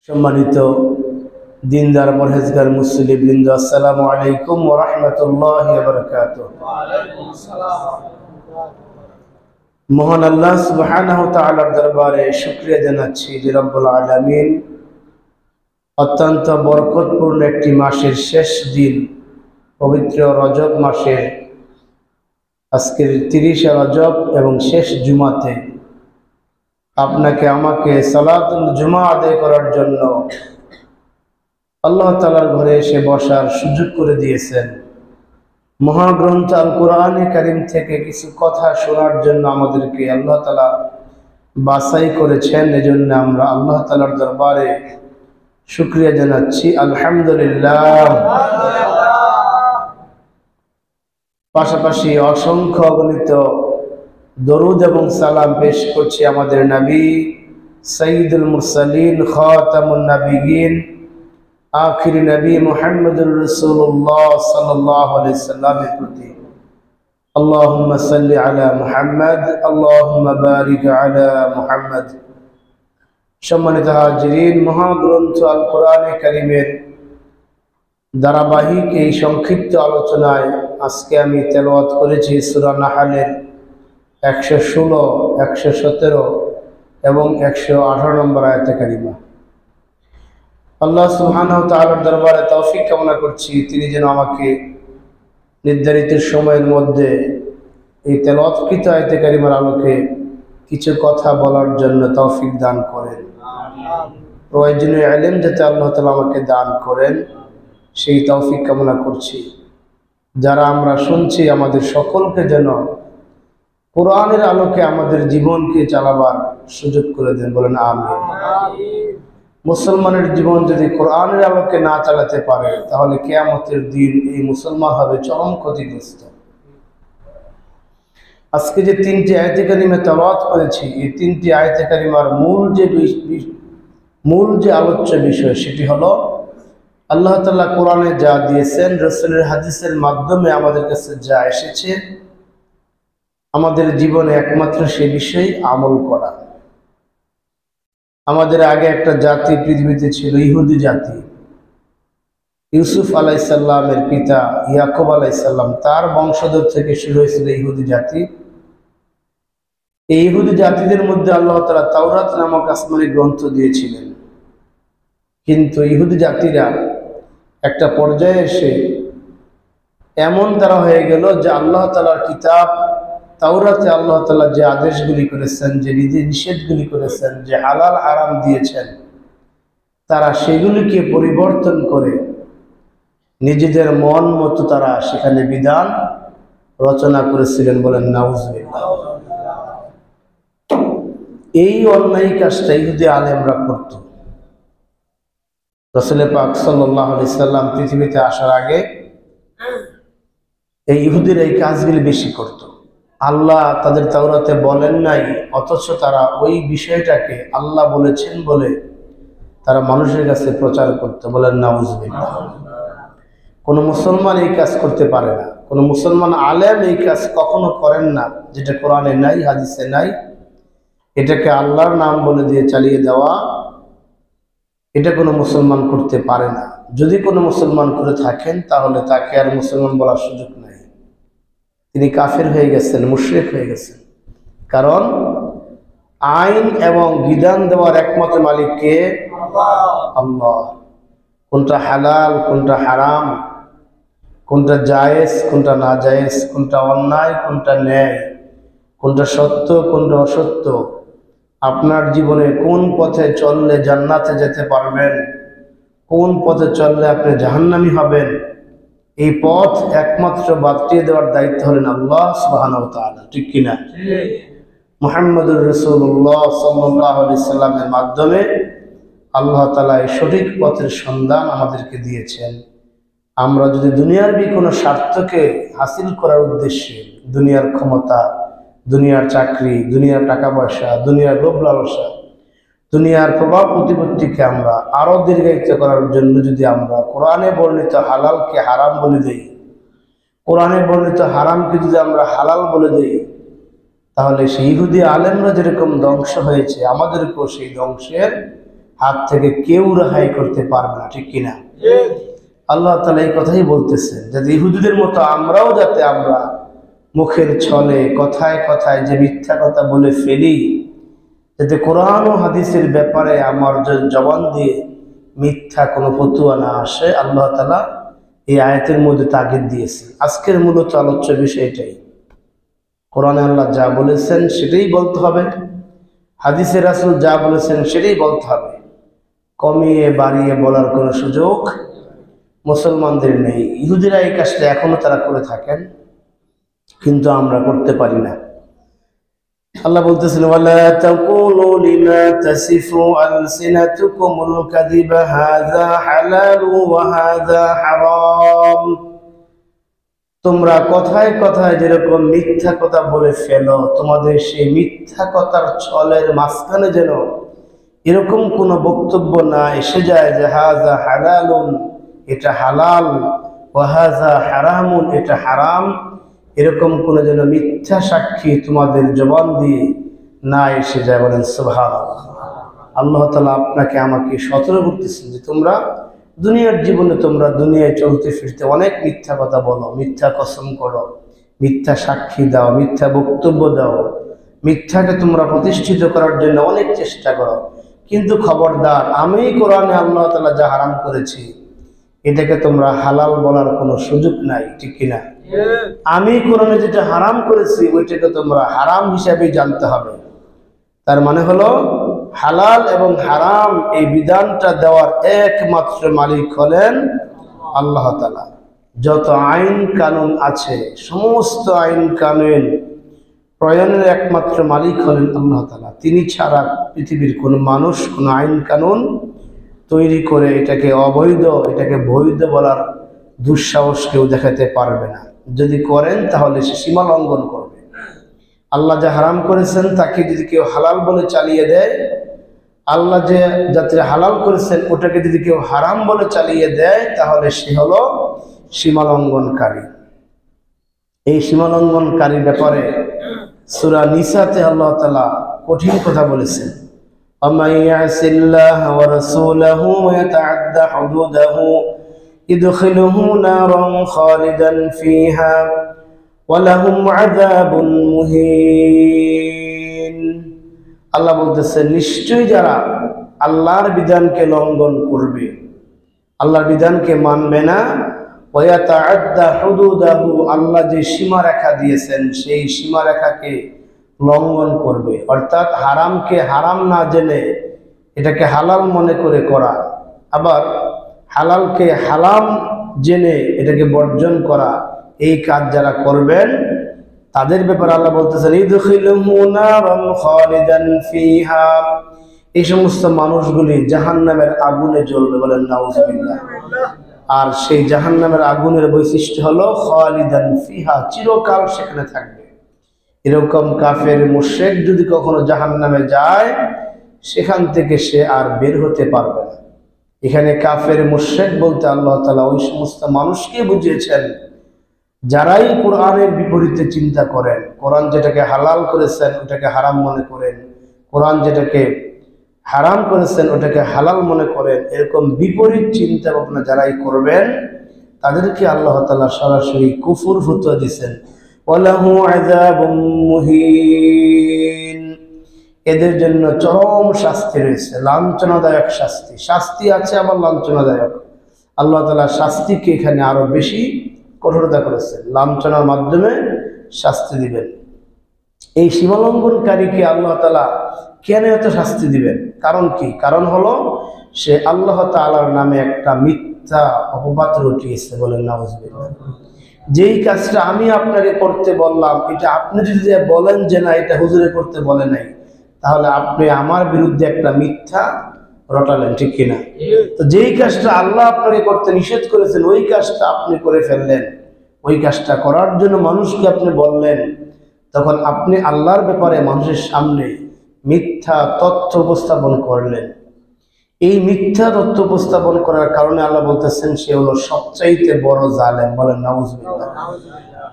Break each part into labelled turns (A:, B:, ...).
A: সম্মানিত দিনদার পরহেজগার মুসলিম বৃন্দ, আসসালামু আলাইকুম ওয়া রাহমাতুল্লাহি ওয়া বারাকাতুহু। মহান আল্লাহ সুবহানাহু ওয়া তাআলার দরবারে শুকরিয়া জানাচ্ছি যে রব্বুল আলামিন অত্যন্ত বরকতপূর্ণ একটি মাসের শেষ দিন, পবিত্র রজব মাসের আজকের 30 রজব এবং শেষ জুমাতে আপনাকে আমাকে সালাতুল জুমা আদায় করার জন্য আল্লাহ তাআলার ঘরে এসে বসার সুযোগ করে দিয়েছেন। মহাগ্রন্থ আল কোরআনে কারীম থেকে কিছু কথা শোনার জন্য আমাদেরকে আল্লাহ তাআলা বাছাই করেছেন। এজন্য আমরা আল্লাহ তাআলার দরবারে শুকরিয়া জানাচ্ছি, আলহামদুলিল্লাহ। পাশাপাশি অসংখ্য অগণিত দরুদ এবং সালাম পেশ করছি আমাদের নবী সাইয়্যিদুল মুরসালিন খাতামুন নবিয়্যিন আখির নবী মুহাম্মদুর রাসূলুল্লাহ সাল্লাল্লাহু আলাইহি সাল্লামের প্রতি। আল্লাহুম্মা সাল্লি আলা মুহাম্মদ, আল্লাহুম্মা বারিক আলা মুহাম্মদ। সম্মানিত হাজিরিন, মহাগ্রন্থ আল কোরআনে কারীমের ধারাবাহিক এই সংক্ষিপ্ত আলোচনায় আজকে আমি তেলাওয়াত করেছি সূরা নাহলের 116, 117 এবং 118 নম্বর আয়াতে কারিমা। আল্লাহ সুবহানাহু ওয়া তাআলার দরবারে তৌফিক কামনা করছি, তিনি যেন আমাকে নির্ধারিত সময়ের মধ্যে এই তেলাওয়াতকৃত আয়াতে কারিমার আলোকে কিছু কথা বলার জন্য তৌফিক দান করেন। প্রয়োজনীয় ইলম যাতে আল্লাহ তাআলা আমাকে দান করেন, সেই তৌফিক কামনা করছি। যারা আমরা শুনছি, আমাদের সকলকে যেন কোরআনের আলোকে আমাদের জীবনকে চালাবার সুযোগ করে দেন, বলেন আমিন। মুসলমানের জীবন যদি কোরআনের আলোকে না চালাতে পারে, তাহলে কিয়ামতের দিন এই মুসলমান হবে চরম ক্ষতিগ্রস্ত। আজকে যে 3টি আয়াতে কারিমা তেলাওয়াত করেছি, এই 3টি আয়াতে কারিমার মূল যে আলোচ্য বিষয়, সেটি হলো আল্লাহ তাআলা কোরআনে যা দিয়েছেন, রাসূলের হাদিসের মাধ্যমে আমাদের কাছে যা এসেছে, আমাদের জীবনে একমাত্র সে বিষয়ে আমল করা। আমাদের আগে একটা জাতি পৃথিবীতে ছিল, ইহুদি জাতি। ইউসুফ আলাইহিস সালামের পিতা ইয়াকুব আলাইহিস সালাম, তার বংশধর থেকে শুরু হয়েছিল ইহুদি জাতি। এই ইহুদি জাতিদের মধ্যে আল্লাহ তাআলা তাওরাত নামক আসমানী গ্রন্থ দিয়েছিলেন। কিন্তু ইহুদি জাতিরা একটা পর্যায়ে এসে এমন তারা হয়ে গেল যে আল্লাহ তাআলার কিতাব তাওরাতে আল্লাহ তাআলা যে আদেশগুলি করেছেন, যে নিষেধগুলি করেছেন, যে হালাল হারাম দিয়েছেন, তারা সেগুলিকে পরিবর্তন করে নিজেদের মন মতো তারা সেখানে বিধান রচনা করেছিলেন, বলেন নাউজুবিল্লাহ। এই অন্যায় কাজটা ইহুদি আলেমরা করত। রাসূল পাক সাল্লাল্লাহু আলাইহি সাল্লাম পৃথিবীতে আসার আগে এই ইহুদিরা এই কাজগুলি বেশি করত। আল্লাহ তাদের তাওরাতে বলেন নাই, অথচ তারা ওই বিষয়টাকে আল্লাহ বলেছেন বলে তারা মানুষের কাছে প্রচার করত, বলেন নাউজুবিল্লাহ। কোনো মুসলমান এই কাজ করতে পারে না, কোনো মুসলমান আলেম এই কাজ কখনো করেন না, যেটা কোরআনে নাই, হাদিসে নাই। এটাকে আল্লাহর নাম বলে দিয়ে চালিয়ে দেওয়া, এটা কোনো মুসলমান করতে পারে না। যদি কোনো মুসলমান করে থাকেন, তাহলে তাকে আর মুসলমান বলার সুযোগ নাই, তিনি কাফের হয়ে গেছেন, মুশরিক হয়ে গেছেন। কারণ আইন এবং বিধান দেওয়ার একমাত্র মালিক কে? আল্লাহ। কোনটা হালাল, কোনটা হারাম, কোনটা জায়েজ, কোনটা না জায়েজ, কোনটা অন্যায়, কোনটা ন্যায়, কোনটা সত্য, কোনটা অসত্য, আপনার জীবনে কোন পথে চললে জান্নাতে যেতে পারবেন, কোন পথে চললে আপনি জাহান্নামী হবেন, এই পথ একমাত্র বাতলিয়ে দেওয়ার দায়িত্ব হলেন আল্লাহ সুবহানাহু ওয়া তাআলা, ঠিক কিনা? মুহাম্মদুর রাসূলুল্লাহ সাল্লাল্লাহু আলাইহি সাল্লামের মাধ্যমে আল্লাহ তাআলা এই সঠিক পথের সন্ধান আমাদেরকে দিয়েছেন। আমরা যদি দুনিয়ার কোনো স্বার্থকে হাসিল করার উদ্দেশ্যে, দুনিয়ার ক্ষমতা, দুনিয়ার চাকরি, দুনিয়ার টাকা পয়সা, দুনিয়ার লোভ লালসা, দুনিয়ার প্রভাব প্রতিপত্তিকে আমরা আরো দীর্ঘায়িত করার জন্য যদি আমরা কোরআনে বর্ণিত হালালকে হারাম বলে দেই, কোরআনে বর্ণিত হারামকে যদি আমরা হালাল বলে দেই, তাহলে সেই ইহুদি আলেমরা যেরকম ধ্বংস হয়েছে, আমাদেরকেও সেই ধ্বংসের হাত থেকে কেউ রেহাই করতে পারবে না, ঠিক কিনা? আল্লাহ তাআলা এই কথাই বলতেছেন যে ইহুদিদের মতো আমরাও যাতে আমরা মুখের ছলে কথায় কথায় যে মিথ্যা কথা বলে ফেলি, যাতে কোরআন ও হাদিসের ব্যাপারে আমার জবান দিয়ে মিথ্যা কোনো ফতুয়া না আসে, আল্লাহ তাআলা এই আয়াতের মধ্যে তাগিদ দিয়েছেন। আজকের মূলত আলোচ্য বিষয়টাই, কোরআনে আল্লাহ যা বলেছেন সেটাই বলতে হবে, হাদিসে রাসূল যা বলেছেন সেটাই বলতে হবে। কমিয়ে বাড়িয়ে বলার কোনো সুযোগ মুসলমানদের নেই। ইহুদিরা এই কাজটা এখনো তারা করে থাকেন, কিন্তু আমরা করতে পারি না। আল্লাহ বলতেছেন ওয়ালা তাকুলু লিমা তাসিফু আলসিনাতুকুমুল কাযিবা হাযা হালালু ওয়া হাযা হারাম। তোমরা কথায় কথায় যেরকম মিথ্যা কথা বলে ফেলো, তোমাদের সেই মিথ্যা কথার ছলের মাঝখানে যেন এরকম কোনো বক্তব্য না এসে যায় যে হাযা হালালুন, এটা হালাল, ওয়া হাযা হারামুন, এটা হারাম। এরকম কোনো যেন মিথ্যা সাক্ষী তোমাদের জবান দিয়ে না এসে যায়। বলেন সুবহানাল্লাহ। আল্লাহ তাআলা আপনাকে আমাকে সতর্ক করতেছেন যে তোমরা দুনিয়ার জীবনে, তোমরা দুনিয়ায় চলতে ফিরতে অনেক মিথ্যা কথা বলো, মিথ্যা কসম করো, মিথ্যা সাক্ষী দাও, মিথ্যা বক্তব্য দাও, মিথ্যাকে তোমরা প্রতিষ্ঠিত করার জন্য অনেক চেষ্টা করো, কিন্তু খবরদার, আমি কোরআনে আল্লাহ তাআলা যা হারাম করেছি এটাকে তোমরা হালাল বলার কোনো সুযোগ নাই, ঠিক কিনা? আমি কোরআনে যেটা হারাম করেছি ওইটাকে তোমরা হারাম হিসাবে জানতে হবে। তার মানে হলো হালাল এবং হারাম এই বিধানটা দেওয়ার একমাত্র মালিক হলেন আল্লাহ তাআলা। যত আইন কানুন আছে, সমস্ত আইন কানুন প্রণয়নের একমাত্র মালিক হলেন আল্লাহ তাআলা। তিনি ছাড়া পৃথিবীর কোনো মানুষ কোনো আইন কানুন তৈরি করে এটাকে অবৈধ, এটাকে বৈধ বলার দুঃসাহস কেউ দেখাতে পারবে না। যদি করেন তাহলে সে সীমা লঙ্ঘন করবে। আল্লাহ যা হারাম করেছেন তাকে যদি কেউ হালাল বলে চালিয়ে দেয়, আল্লাহ যে যাতে হালাল করেছেন ওটাকে যদি কেউ হারাম বলে চালিয়ে দেয়, তাহলে সে হলো সীমা লঙ্ঘনকারী। এই সীমা লঙ্ঘনকারীর ব্যাপারে সূরা নিসাতে আল্লাহ তাআলা কঠিন কথা বলেছেন। وَمَن يَعْصِ اللَّهَ وَرَسُولَهُ وَيَتَعَدَّ حُدُودَهُ يُدْخِلْهُ نَارًا خَالِدًا فِيهَا وَلَهُمْ عَذَابٌ مُهِينٌ। আল্লাহ বলতেছেন নিশ্চয়ই যারা আল্লাহর বিধানকে লঙ্ঘন করবে, আল্লাহর বিধানকে মানবে না, ওয়াতাআদ্দা হুদুদাহু, আল্লাহ যে সীমারেখা দিয়েছেন সেই সীমারেখাকে লঙ্ঘন করবে, অর্থাৎ হারামকে হারাম না জেনে এটাকে হালাল মনে করে করা, আবার হালালকে হালাম জেনে এটাকে বর্জন করা, এই কাজ যারা করবেন তাদের ব্যাপারে আল্লাহ বলতেছেন ইদখিলুহু নারান খালিদান ফিহা, এই সমস্ত মানুষগুলি জাহান্নামের আগুনে জ্বলবে। বলেন নাউযুবিল্লাহ। আর সেই জাহান্নামের আগুনের বৈশিষ্ট্য হলো খালিদান ফিহা, চিরকাল সেখানে থাকবে। এরকম কাফের মুশরিক যদি কখনো জাহান্নামে যায়, সেখান থেকে সে আর বের হতে পারবে না। এখানে কাফের মুশরিক বলতে আল্লাহ তাআলা ওই সমস্ত মানুষকে বুঝিয়েছেন যারাই কোরআনের বিপরীতে চিন্তা করেন, কোরআন যেটাকে হালাল করেছেন ওটাকে হারাম মনে করেন, কোরআন যেটাকে হারাম করেছেন ওটাকে হালাল মনে করেন, এরকম বিপরীত চিন্তা ভাবনা যারাই করবেন তাদেরকে আল্লাহ তাআলা সরাসরি কুফর ফতোয়া দিয়েছেন। ওয়ালাহু আযাবুম মুহিন, এদের জন্য চরম শাস্তি রয়েছে, লাঞ্ছনাদায়ক শাস্তি। শাস্তি আছে আবার লাঞ্ছনাদায়ক। আল্লাহ তাআলা শাস্তিকে এখানে আরো বেশি কঠোরতা করেছেন, লাঞ্ছনার মাধ্যমে শাস্তি দিবেন। এই সীমালঙ্ঘনকারীকে আল্লাহ তাআলা কেন এত শাস্তি দিবেন? কারণ কি? কারণ হলো সে আল্লাহ তাআলার নামে একটা মিথ্যা অপবাদ রটিয়েছে। বলেন নাউযুবিল্লাহ। যেই কাজটা আমি আপনাকে করতে বললাম, এটা আপনি যদি বলেন যে না এটা হুজুরে করতে বলে নাই, তাহলে আপনি আমার বিরুদ্ধে একটা মিথ্যা রটালেন, ঠিক কিনা? তো যেই কাজটা আল্লাহ আপনাকে করতে নিষেধ করেছেন ওই কাজটা আপনি করে ফেললেন, ওই কাজটা করার জন্য মানুষকে আপনি বললেন, তখন আপনি আল্লাহর ব্যাপারে মানুষের সামনে মিথ্যা তথ্য উপস্থাপন করলেন। এই মিথ্যা তথ্য উপস্থাপন করার কারণে আল্লাহ বলতেছেন সে হলো সবচাইতে বড় জালেম। বলেন নাউযুবিল্লাহ।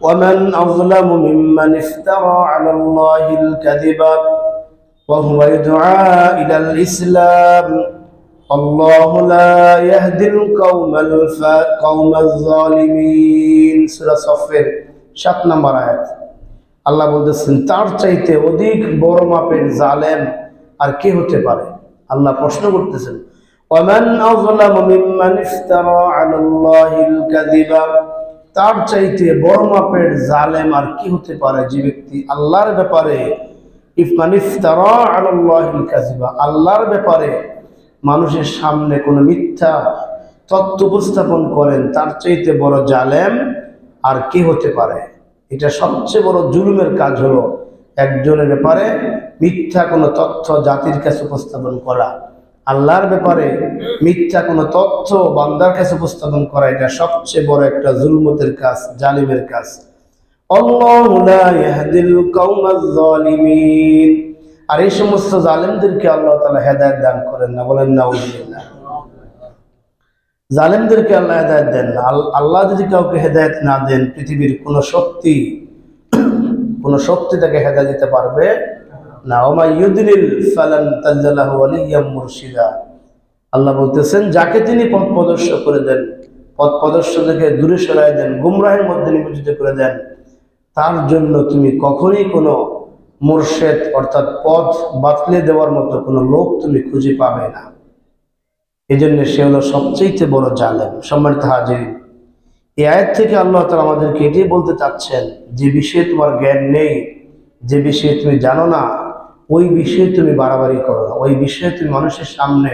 A: ওয়ামান আযলামু মিম্মান ইফতারা আলাল্লাহিল কাযিবা ওয়া হুয়া ইদআ ইলাল ইসলাম আল্লাহু লা ইয়াহদিল কওমাল যালিমিন। সূরা সফের 7 নম্বর আয়াত। আল্লাহ বলতেছেন তার চাইতে অধিক বড় মাপের জালেম আর কে হতে পারে? আল্লাহ প্রশ্ন করতেছেন, ওয়ামান আযলামু মিম্মান ইফতারা আলাল্লাহিল কাযিবা, তার চাইতে বড় মাপের জালেম আর কি হতে পারে যে ব্যক্তি আল্লাহর ব্যাপারে ইফতারা আলাল্লাহিল কাযিবা, আল্লাহর ব্যাপারে মানুষের সামনে কোনো মিথ্যা তথ্য উপস্থাপন করেন, তার চাইতে বড় জালেম আর কি হতে পারে? এটা সবচেয়ে বড় জুলুমের কাজ হলো একজনের ব্যাপারে মিথ্যা কোনো তথ্য জাতির কাছে উপস্থাপন করা। আল্লাহর ব্যাপারে মিথ্যা কোনো তথ্য বান্দার কাছে উপস্থাপন করা, এটা সবচেয়ে বড় একটা জুলমতের কাজ, জালিমের কাজ। আল্লাহু লা ইয়াহদিল কওমাজ যালিমিন। আর এই সমস্ত জালেমদেরকে আল্লাহ তাআলা হেদায়েত দান করেন না, বলেন নাউযুবিল্লাহ। জালেমদেরকে আল্লাহ হেদায়েত দেন না। আল্লাহ যদি কাউকে হেদায়েত না দেন, পৃথিবীর কোনো শক্তি তাকে হেদায়েত দিতে পারবে না। ওমা ইউদলিল ফালান তাজিদ লাহু ওয়ালিয়্যাম মুরশিদা। আল্লাহ বলতেছেন যাকে তিনি পথ প্রদর্শক করে দেন, পথ প্রদর্শক থেকে দূরে সরায় দেন, গুমরাহের মধ্যে নিমজ্জিত করে দেন, তার জন্য তুমি কখনোই কোনো মুরশেদ অর্থাৎ পথ বাতলে দেওয়ার মতো কোনো লোক তুমি খুঁজে পাবে না। এই জন্য সে হলো সবচেয়ে বড় জালেম। সম্মানিত হাজির, এই আয়াত থেকে আল্লাহ তাআলা আমাদেরকে এটাই বলতে চাচ্ছেন, যে বিষয়ে তোমার জ্ঞান নেই, যে বিষয়ে তুমি জানো না, ওই বিষয়ে তুমি বাড়াবাড়ি করো না, ওই বিষয়ে তুমি মানুষের সামনে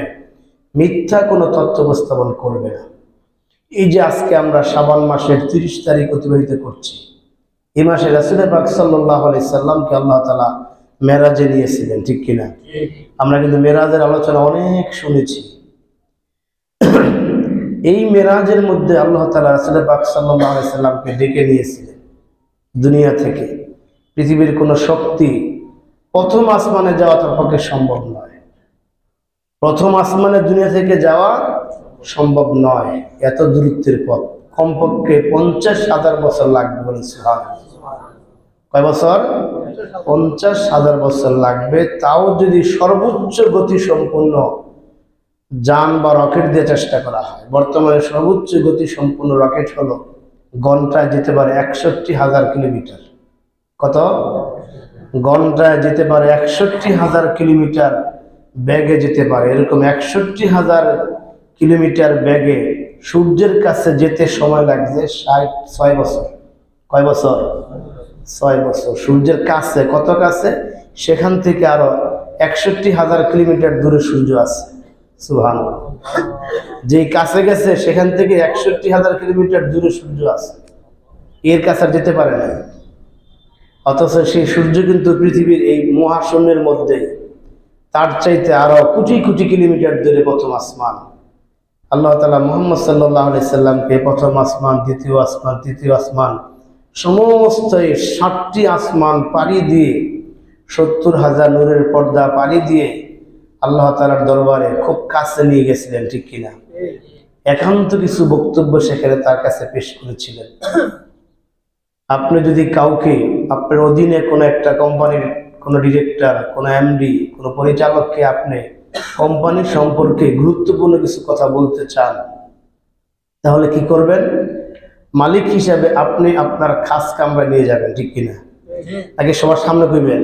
A: মিথ্যা কোনো তথ্য উপস্থাপন করবে না। এই যে আজকে আমরা শাবান মাসের 30 তারিখ অতিবাহিত করছি, এই মাসে রাসূল পাক সাল্লাল্লাহু আলাইহি সাল্লামকে আল্লাহ তাআলা মেরাজে নিয়েছিলেন, ঠিক কিনা? আমরা কিন্তু মেরাজের আলোচনা অনেক শুনেছি। এই মেরাজের মধ্যে আল্লাহ তাআলা রাসূল পাক সাল্লাল্লাহু আলাইহি সাল্লামকে ডেকে নিয়েছিলেন দুনিয়া থেকে। পৃথিবীর কোনো শক্তি প্রথম আসমানে যাওয়া তার পক্ষে সম্ভব নয়। প্রথম আসমানে দুনিয়া থেকে যাওয়া সম্ভব নয়, এত দূরত্বের পথ। কমপক্ষে 50,000 বছর লাগবে, বলেন সুবহানাল্লাহ। কয় বছর? 50,000 বছর লাগবে। তাও যদি সর্বোচ্চ গতি সম্পন্ন যান বা রকেট দিয়ে চেষ্টা করা হয়। বর্তমানে সর্বোচ্চ গতি সম্পন্ন রকেট হলো ঘন্টায় যেতে পারে 61,000 কিলোমিটার। কত? ঘন্টায় যেতে পারে 61,000 কিলোমিটার বেগে যেতে পারে। এরকম 61,000 কিলোমিটার বেগে সূর্যের কাছে যেতে সময় লাগছে 6 বছর। কয় বছর? 6 বছর। সূর্যের কাছে, কত কাছে? সেখান থেকে আরো 61,000 কিলোমিটার দূরে সূর্য আছে। সুবহানাল্লাহ। যেই কাছে গেছে সেখান থেকে 61,000 কিলোমিটার দূরে সূর্য আছে, এর কাছে যেতে পারে না। অথচ সেই সূর্য কিন্তু পৃথিবীর এই মহাশূন্যের মধ্যে, তার চাইতে আরো কোটি কোটি কিলোমিটার দূরে প্রথম আসমান। আল্লাহ তাআলা মুহাম্মদ সাল্লাল্লাহু আলাইহি সাল্লামকে প্রথম আসমান, দ্বিতীয় আসমান, তৃতীয় আসমান, সমস্ত 7টি আসমান পাড়ি দিয়ে 70,000 নূরের পর্দা পাড়ি দিয়ে আল্লাহ তাআলার দরবারে খুব কাছে নিয়ে গেছিলেন, ঠিক কিনা? একান্ত কিছু বক্তব্য সেখানে তার কাছে পেশ করেছিলেন। আপনি যদি কাউকে, আপনার অধীনে কোনো একটা কোম্পানির কোনো ডিরেক্টর, কোনো এমডি, কোনো পরিচালককে আপনি কোম্পানির সম্পর্কে গুরুত্বপূর্ণ কিছু কথা বলতে চান, তাহলে কি করবেন? মালিক হিসাবে আপনি আপনার খাস কামরায় নিয়ে যাবেন, ঠিক কিনা? তাকে সবার সামনে কইবেন?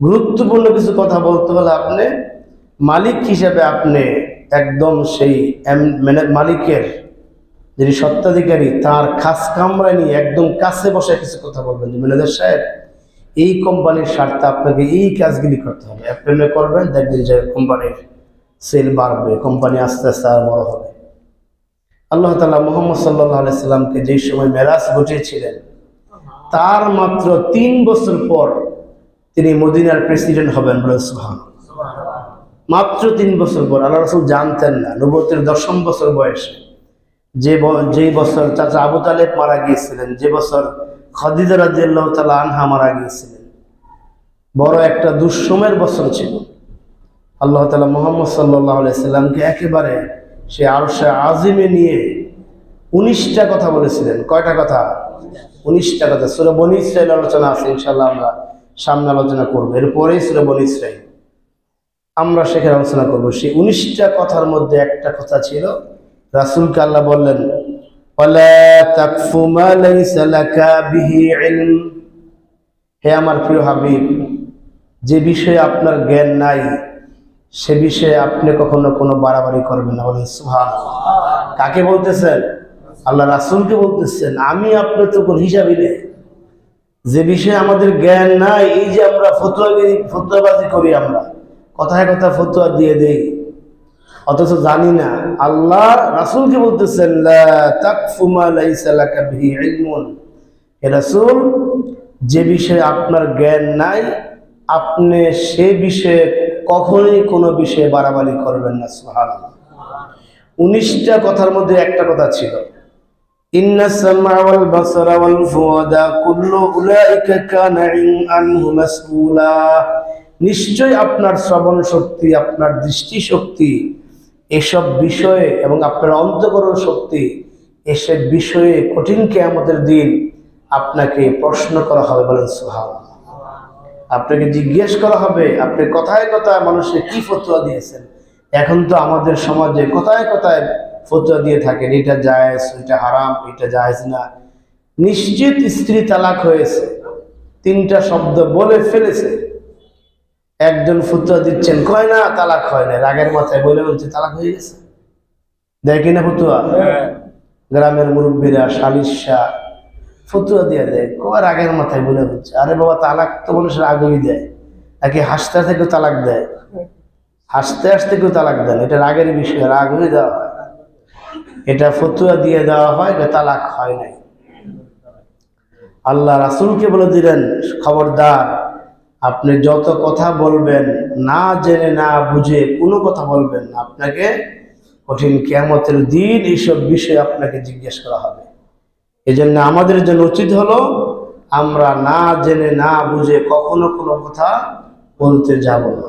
A: গুরুত্বপূর্ণ কিছু কথা বলতে হলে আপনি মালিক হিসাবে আপনি একদম সেই মালিকের যিনি সত্ত্বাধিকারী, তার খাস কামরায় নিয়ে একদম কাছে বসে কিছু কথা বলবেন। যে ম্যানেজার সাহেব, এই কোম্পানির স্বার্থে আপনাকে এই কাজগুলি করতে হবে, আপনি করবেন, দেখবেন যে কোম্পানির সেল বাড়বে, কোম্পানি আস্তে আস্তে আর বড় হবে। আল্লাহ তাআলা মুহাম্মদ সাল্লাল্লাহু আলাইহি সাল্লামকে যেই সময় মেরাজ ঘটিয়েছিলেন, তার মাত্র 3 বছর পর তিনি মদিনার প্রেসিডেন্ট হবেন, বলেন সুবহানাল্লাহ। মাত্র 3 বছর পর। আল্লাহ রাসূল জানতেন না, নবুয়তের 10ম বছর বয়সে, যেই বছর চাচা আবু তালেব মারা গিয়েছিলেন, যে বছর খাদিজা রাদিয়াল্লাহু তাআলা আনহা মারা গিয়েছিলেন, বড় একটা দুঃসময়ের বছর ছিল। আল্লাহ তাআলা মুহাম্মদ সাল্লাল্লাহু আলাইহি সাল্লামকে একেবারে সে আরশে আজিমে নিয়ে 19টা কথা বলেছিলেন। কয়টা কথা? 19টা কথা। সূরা বনী ইসরাঈল আলোচনা আছে, ইনশাআল্লাহ আমরা সামনে আলোচনা করব। এরপরেই সূরা বনী ইসরাঈল। আমরা সেখানে আলোচনা করব। সেই 19টা কথার মধ্যে একটা কথা ছিল, রাসূলকে আল্লাহ বললেন ওয়ালা তাকফু মা লাইসা লাকা বিহি ইলম, হে আমার প্রিয় হাবিব, যে বিষয়ে আপনার জ্ঞান নাই সে বিষয়ে আপনি কখনো কোনো বাড়াবাড়ি করবেন না। বলেন সুবহানাল্লাহ। কাকে বলতেছেন? আল্লাহ রাসূলকে বলতেছেন। আমি আপনার তো কোনো হিসাবই নেই, যে বিষয়ে আমাদের জ্ঞান নাই। এই যে আমরা ফতোয়াবাজি করি, আমরা কথায় কথা ফতোয়া দিয়ে দেই, অথচ জানি না। আল্লাহ রাসূলকে বলতেছেন লা তাকফু মা লাইসা লাকা বিহি ইলমুন, হে রাসূল, যে বিষয়ে আপনার জ্ঞান নাই আপনি সে বিষয়ে কখনোই কোনো বিষয়ে বাড়াবাড়ি করবেন না। সুবহানাল্লাহ। 19টা কথার মধ্যে একটা কথা ছিল, ইন্নাস সামআ ওয়াল বাসারা ওয়াল ফুআদা কুল্লু উলাইকা কানা আনহু মাসউলা, নিশ্চয় আপনার শ্রবণ শক্তি, আপনার দৃষ্টি শক্তি, এসব বিষয়ে এবং আপনার অন্তঃকরণ শক্তি, এসব বিষয়ে কঠিন কিয়ামতের দিন আপনাকে প্রশ্ন করা হবে। বলেন সুবহানাল্লাহ। আপনাকে জিজ্ঞেস করা হবে আপনি কথায় কথায় মানুষকে কি ফতোয়া দিয়েছেন। এখন তো আমাদের সমাজে কথায় কথায় ফতোয়া দিয়ে থাকেন, এটা জায়েজ, এটা হারাম, এটা জায়েজ না। নিশ্চিত স্ত্রী তালাক হয়েছে, 3টা শব্দ বলে ফেলেছে, একজন ফতোয়া দিচ্ছেন, কয় না তালাক হয় না, রাগের মাথায় বলে বলছে তালাক হয়ে গেছে। দেয় কিনা ফতোয়া? গ্রামের মুরব্বীরা, সালিশা ফতোয়া দিয়ে দেয়, কয় রাগের মাথায় বলে বলছে। আরে বাবা, তালাক তো মানুষের আগেই দেয়, নাকি হাসতে থেকেও তালাক দেয়? হাসতে হাসতে কেউ তালাক দেন, এটা রাগের বিষয়, রাগ হয়ে দেওয়া হয়, এটা ফতোয়া দিয়ে দেওয়া হয়, এটা তালাক হয় নাই। আল্লাহ রাসূলকে বলে দিলেন, খবরদার, আপনি যত কথা বলবেন না জেনে না বুঝে কোনো কথা বলবেন না, আপনাকে কঠিন কিয়ামতের দিন এইসব বিষয়ে আপনাকে জিজ্ঞেস করা হবে। এই জন্য আমাদের জন্য উচিত হলো আমরা না জেনে না বুঝে কখনো কোনো কথা বলতে যাব না।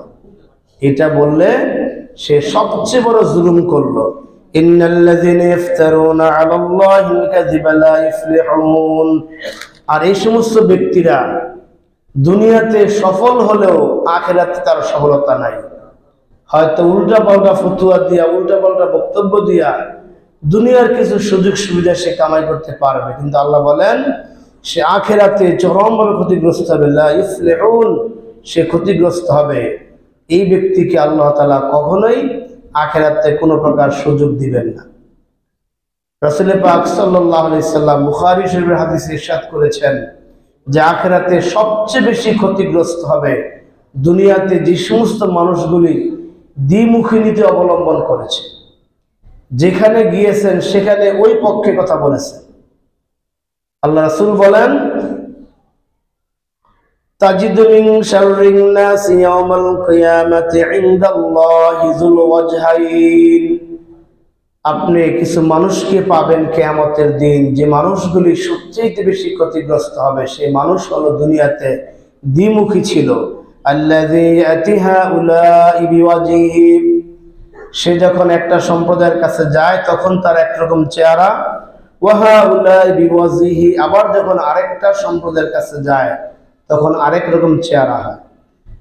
A: এটা বললে সে সবচেয়ে বড় জুলুম করলো। ইন্নাল্লাযীনা ইফতারুনা আলাল্লাহিল কাযিবা লা ইফলিহুন, আর এই সমস্ত ব্যক্তিরা দুনিয়াতে সফল হলেও আখিরাতে তার সফলতা নাই। হয়তো উল্টা পাল্টা ফতোয়া দিয়া, উল্টা পাল্টা বক্তব্য দিয়া দুনিয়ার কিছু সুযোগ সুবিধা সে কামাই করতে পারবে, কিন্তু আল্লাহ বলেন সে আখিরাতে চরমভাবে ক্ষতিগ্রস্ত হবে। লা ইফলিহুন, সে ক্ষতিগ্রস্ত হবে। এই ব্যক্তিকে আল্লাহ তাআলা কখনোই আখিরাতে কোনো প্রকার সুযোগ দিবেন না। রাসূল পাক সাল্লাল্লাহু আলাইহি সাল্লাম বুখারী শরীফের হাদিসে ইরশাদ করেছেন যে আখিরাতে সবচেয়ে বেশি ক্ষতিগ্রস্ত হবে দুনিয়াতে যে সমস্ত মানুষগুলি দ্বিমুখী নীতি অবলম্বন করেছে, যেখানে গিয়েছেন সেখানে ওই পক্ষে কথা বলেছেন। আল্লাহ রাসূল বলেন তাজিদু মিন শাররিন নাসি ইয়াওমাল কিয়ামাতি ইনদাল্লাহি যুল ওয়াজহাইন, আপনি কিছু মানুষকে পাবেন কিয়ামতের দিন যে মানুষগুলি সবচেয়ে বেশি ক্ষতিগ্রস্ত হবে, সেই মানুষ হলো দুনিয়াতে দ্বিমুখী ছিল। আল্লাযী ইয়াতিহা উলাই বিওয়াজিহি, সে যখন একটা সম্প্রদায়ের কাছে যায় তখন তার একরকম চেহারা, ওয়াহা উলাই বিওয়াজিহি, আবার যখন আরেকটা সম্প্রদায়ের কাছে যায় তখন আরেক রকম চেহারা হয়।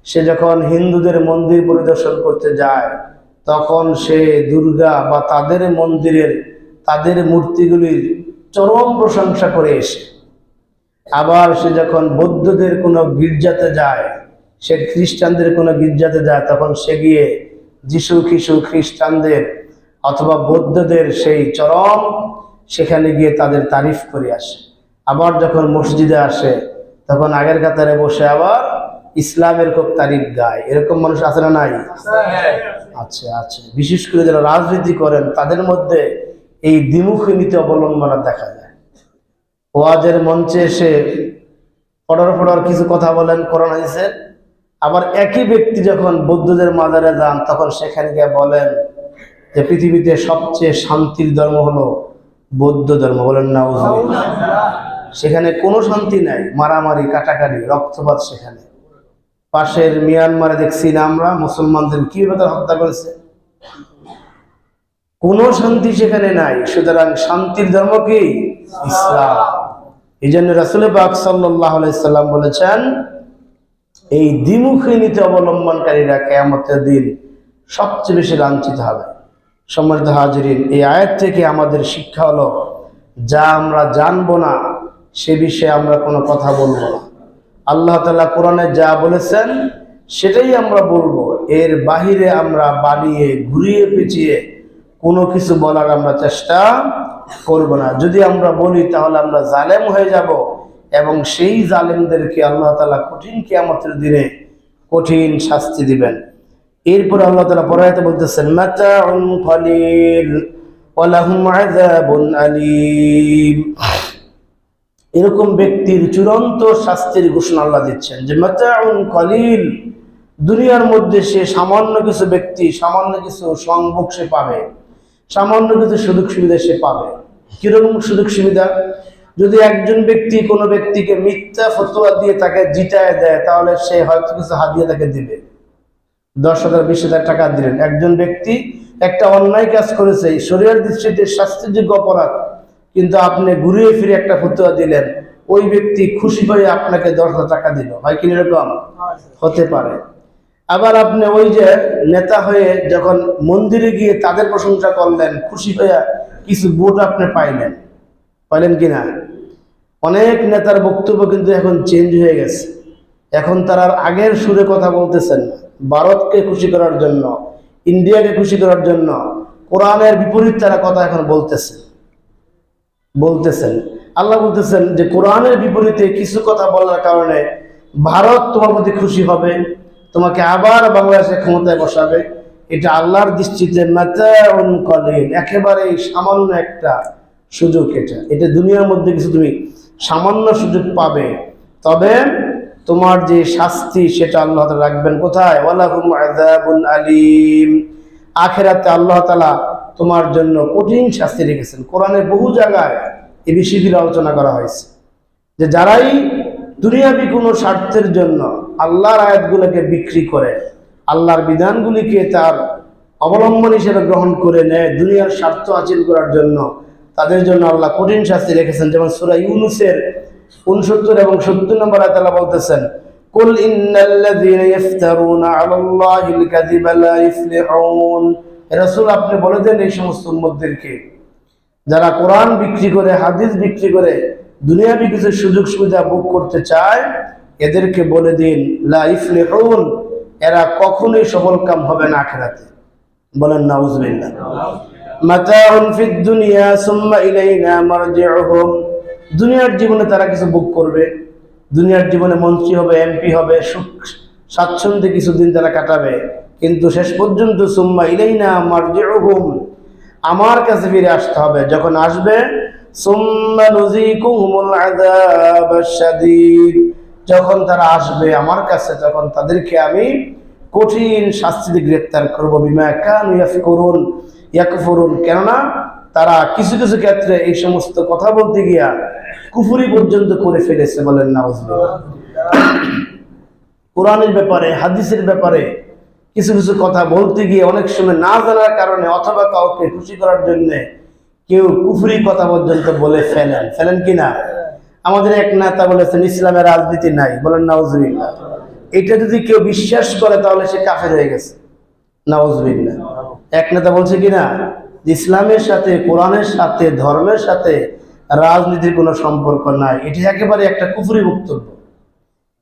A: সে যখন হিন্দুদের মন্দির পরিদর্শন করতে যায় তখন সে দুর্গা বা তাদের মন্দিরের, তাদের মূর্তিগুলির চরম প্রশংসা করে এসে, আবার সে যখন বৌদ্ধদের কোনো গির্জাতে যায়, সে খ্রিস্টানদের কোনো গির্জাতে যায়, তখন সে গিয়ে যিশু খ্রিস্টু খ্রিস্টানদের অথবা বৌদ্ধদের সেই চরম সেখানে গিয়ে তাদের তারিফ করে আসে। আবার যখন মসজিদে আসে তখন আগের কাতারে বসে আবার ইসলামের খুব তারিফ গায়। এরকম মানুষ আছে না নাই? আছে, আছে। বিশেষ করে যারা রাজনীতি করেন তাদের মধ্যে এই দ্বিমুখী নীতি অবলম্বন দেখা যায়। ওয়াজের মঞ্চে এসে ফডর কিছু কথা বলেন কোরআন হাদিসে, আবার একই ব্যক্তি যখন বৌদ্ধদের মাজারে যান তখন সেখানে গিয়ে বলেন যে পৃথিবীতে সবচেয়ে শান্তির ধর্ম হলো বৌদ্ধ ধর্ম। বলেন নাউজুবিল্লাহ। সেখানে কোনো শান্তি নাই, মারামারি, কাটাকাটি, রক্তপাত। সেখানে পাশের মিয়ানমারে দেখছি না আমরা মুসলমানদের কিভাবে হত্যা করেছে, কোনো শান্তি সেখানে নাই। সুতরাং শান্তির ধর্ম কি? ইসলাম। এই জন্য রাসূল পাক সাল্লাল্লাহু আলাইহি সাল্লাম বলেছেন এই দ্বিমুখী নীতি অবলম্বনকারীরা কিয়ামতের দিন সবচেয়ে বেশি লাঞ্ছিত হবে। সম্মানিত হাজিরিন, এই আয়াত থেকে আমাদের শিক্ষা হলো, যা আমরা জানবো না সে বিষয়ে আমরা কোনো কথা বলবো না। আল্লাহ তাআলা কোরআনে যা বলেছেন সেটাই আমরা বলবো, এর বাহিরে আমরা বানিয়ে ঘুরিয়ে পেঁচিয়ে কোনো কিছু বলার আমরা চেষ্টা করব না। যদি আমরা বলি তাহলে আমরা জালেম হয়ে যাব এবং সেই জালেমদেরকে আল্লাহ তাআলা কঠিন কিয়ামতের দিনে কঠিন শাস্তি দিবেন। এরপরে আল্লাহ তাআলা পরে বলতেছেন, মাতাউন কলিল ওয়া লাহুম আযাবুন আলীম। এরকম ব্যক্তির চূড়ান্ত শাস্তির ঘোষণা আল্লাহ দিচ্ছেন যে মাতাউন কলিল, দুনিয়ার মধ্যে সে সামান্য কিছু ব্যক্তি, সামান্য কিছু সংভোগ সে পাবে, সামান্য কিছু সুযোগ সুবিধা সে পাবে। কিরকম সুযোগ সুবিধা? যদি একজন ব্যক্তি কোনো ব্যক্তিকে মিথ্যা ফতোয়া দিয়ে তাকে জিতায় দেয়, তাহলে সে হয়তো কিছু হাদিয়া তাকে দিবে। 10,000 20,000 টাকা দিলেন, একজন ব্যক্তি একটা অন্যায় কাজ করেছে, শরীয়তের দৃষ্টিতে শাস্তিযোগ্য অপরাধ, কিন্তু আপনি ঘুরিয়ে ফিরে একটা ফতোয়া দিলেন, ওই ব্যক্তি খুশি হয়ে আপনাকে 10,000 টাকা দিল। হয় কি এরকম? হতে পারে। আবার আপনি ওই যে নেতা হয়ে যখন মন্দিরে গিয়ে তাদের প্রশংসা করলেন, খুশি হয়ে কিছু ভোট আপনি পাইলেন কিনা? অনেক নেতার বক্তব্য কিন্তু এখন চেঞ্জ হয়ে গেছে। এখন তারা আগের সুরে কথা বলতেছেন না। ভারতকে খুশি করার জন্য, ইন্ডিয়াকে খুশি করার জন্য কোরআনের বিপরীত তারা কথা এখন বলতেছেন। আল্লাহ বলতেছেন যে কোরআনের বিপরীতে কিছু কথা বলার কারণে ভারত তোমার প্রতি খুশি হবে, তোমাকে আবার বাংলাদেশে ক্ষমতায় বসাবে। এটা আল্লাহর দৃষ্টিতে মাতাউন কলিল, একেবারে সামান্য একটা সুযোগ। এটা দুনিয়ার মধ্যে কিছু তুমি সামান্য সুযোগ পাবে, তবে তোমার যে শাস্তি সেটা আল্লাহ তাআলা রাখবেন কোথায়? ওয়ালাহুম আযাবুন আলীম। আখিরাতে আল্লাহ তাআলা তোমার জন্য কঠিন শাস্তি রেখেছেন। কোরআনের বহু জায়গায় এই বিষয়গুলো আলোচনা করা হয়েছে যে যারাই দুনিয়াবি কোনো স্বার্থের জন্য আল্লাহর আয়াতগুলোকে বিক্রি করে, আল্লাহর বিধানগুলিকে তার অবলম্বন হিসেবে গ্রহণ করে নেয় দুনিয়ার স্বার্থ হাসিল করার জন্য, তাদের জন্য আল্লাহ কঠিন শাস্তি রেখেছেন। যেমন সূরা ইউনূসের 69 এবং 70 নম্বর আয়াতে আল্লাহ বলতেছেন, কুল ইন্নাল্লাযীনা ইফতারুনা আলাল্লাহিল কাযিবা লা ইফলিহুন। রাসূল, আপনি বলে দেন এই সমস্ত উম্মতদেরকে যারা কোরআন বিক্রি করে, হাদিস বিক্রি করে দুনিয়াবি কিছু সুযোগ সুবিধা ভোগ করতে চায়, এদেরকে বলে দিন লা ইফলিহুন, এরা কখনোই সফলকাম হবে না আখিরাতে। বলেন নাউযুবিল্লাহ। মাতাউন ফিদ দুনিয়া সুম্মা ইলাইনা মারজিউহুম। দুনিয়ার জীবনে তারা কিছু ভোগ করবে, দুনিয়ার জীবনে মন্ত্রী হবে, এমপি হবে, সুখ স্বাচ্ছন্দ্যে কিছুদিন তারা কাটাবে, কিন্তু শেষ পর্যন্ত সুম্মা ইলাইনা মারজিউহুম, আমার কাছে ফিরে আসতে হবে। যখন আসবে সুম্মা নুযীকুহুমুল আযাবাশ শাদীদ, যখন তারা আসবে আমার কাছে তখন তাদেরকে আমি কঠিন শাস্তিতে গ্রেফতার করব। বিমা কানু ইয়াকফুরুন, কেননা তারা কিছু কিছু ক্ষেত্রে এই সমস্ত কথা বলতে গিয়া কুফরি পর্যন্ত করে ফেলেছে। বলেন নাউযুবিল্লাহ। কোরআনের ব্যাপারে, হাদিসের ব্যাপারে কিছু কিছু কথা বলতে গিয়ে অনেক সময় না জানার কারণে অথবা কাউকে খুশি করার জন্য কেউ কুফরি কথা পর্যন্ত বলে ফেলেন কিনা? আমাদের এক নেতা বলেছেন ইসলামের রাজনীতি নাই। বলেন নাউযুবিল্লাহ। এটা যদি কেউ বিশ্বাস করে তাহলে সে কাফের হয়ে গেছে। নাউযুবিল্লাহ। এক নেতা বলছে কিনা ইসলামের সাথে, কোরআনের সাথে, ধর্মের সাথে রাজনীতির কোনো সম্পর্ক নাই। এটি একেবারে একটা কুফরি বক্তব্য,